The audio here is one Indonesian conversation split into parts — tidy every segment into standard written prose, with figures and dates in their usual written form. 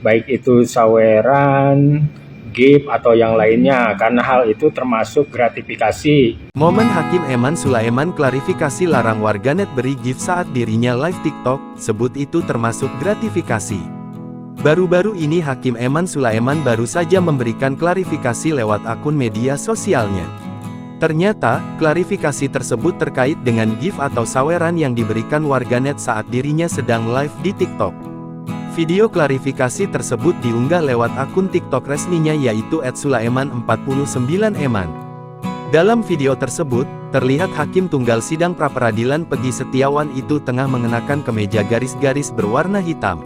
baik itu saweran, gift, atau yang lainnya, karena hal itu termasuk gratifikasi. Momen Hakim Eman Sulaiman klarifikasi larang warganet beri gift saat dirinya live TikTok, sebut itu termasuk gratifikasi. Baru-baru ini Hakim Eman Sulaiman baru saja memberikan klarifikasi lewat akun media sosialnya. Ternyata, klarifikasi tersebut terkait dengan gift atau saweran yang diberikan warganet saat dirinya sedang live di TikTok. Video klarifikasi tersebut diunggah lewat akun TikTok resminya yaitu @sulaiman49eman. Dalam video tersebut, terlihat Hakim Tunggal Sidang Pra-Peradilan Pegi Setiawan itu tengah mengenakan kemeja garis-garis berwarna hitam.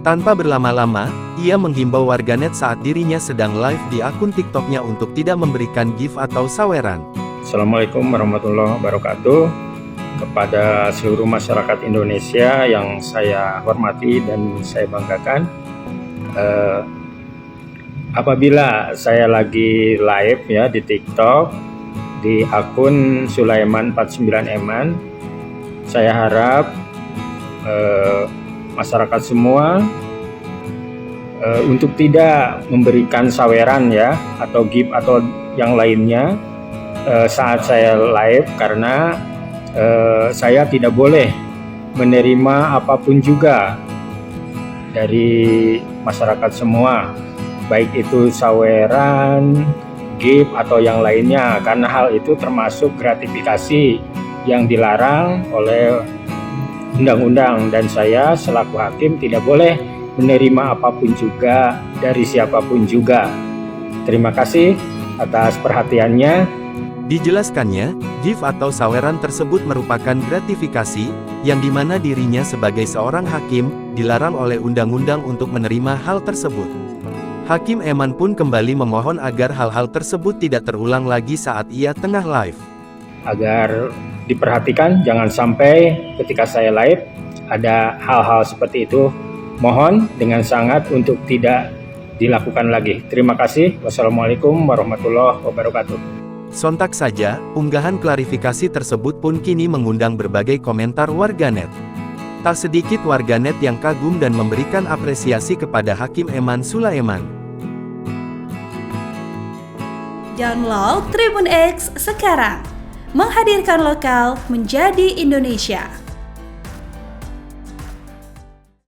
Tanpa berlama-lama, ia menghimbau warganet saat dirinya sedang live di akun TikToknya untuk tidak memberikan gift atau saweran. Assalamualaikum warahmatullahi wabarakatuh. Kepada seluruh masyarakat Indonesia yang saya hormati dan saya banggakan, apabila saya lagi live ya di TikTok di akun Sulaiman49eman, saya harap masyarakat semua untuk tidak memberikan saweran ya atau gift atau yang lainnya saat saya live, karena saya tidak boleh menerima apapun juga dari masyarakat semua, baik itu saweran, gift, atau yang lainnya, karena hal itu termasuk gratifikasi yang dilarang oleh undang-undang, dan saya selaku hakim tidak boleh menerima apapun juga dari siapapun juga. Terima kasih atas perhatiannya. Dijelaskannya, gift atau saweran tersebut merupakan gratifikasi, yang dimana dirinya sebagai seorang hakim, dilarang oleh undang-undang untuk menerima hal tersebut. Hakim Eman pun kembali memohon agar hal-hal tersebut tidak terulang lagi saat ia tengah live. Agar diperhatikan, jangan sampai ketika saya live ada hal-hal seperti itu. Mohon dengan sangat untuk tidak dilakukan lagi. Terima kasih. Wassalamualaikum warahmatullahi wabarakatuh. Sontak saja, unggahan klarifikasi tersebut pun kini mengundang berbagai komentar warganet. Tak sedikit warganet yang kagum dan memberikan apresiasi kepada Hakim Eman Sulaiman. Download Tribun X sekarang, menghadirkan lokal menjadi Indonesia.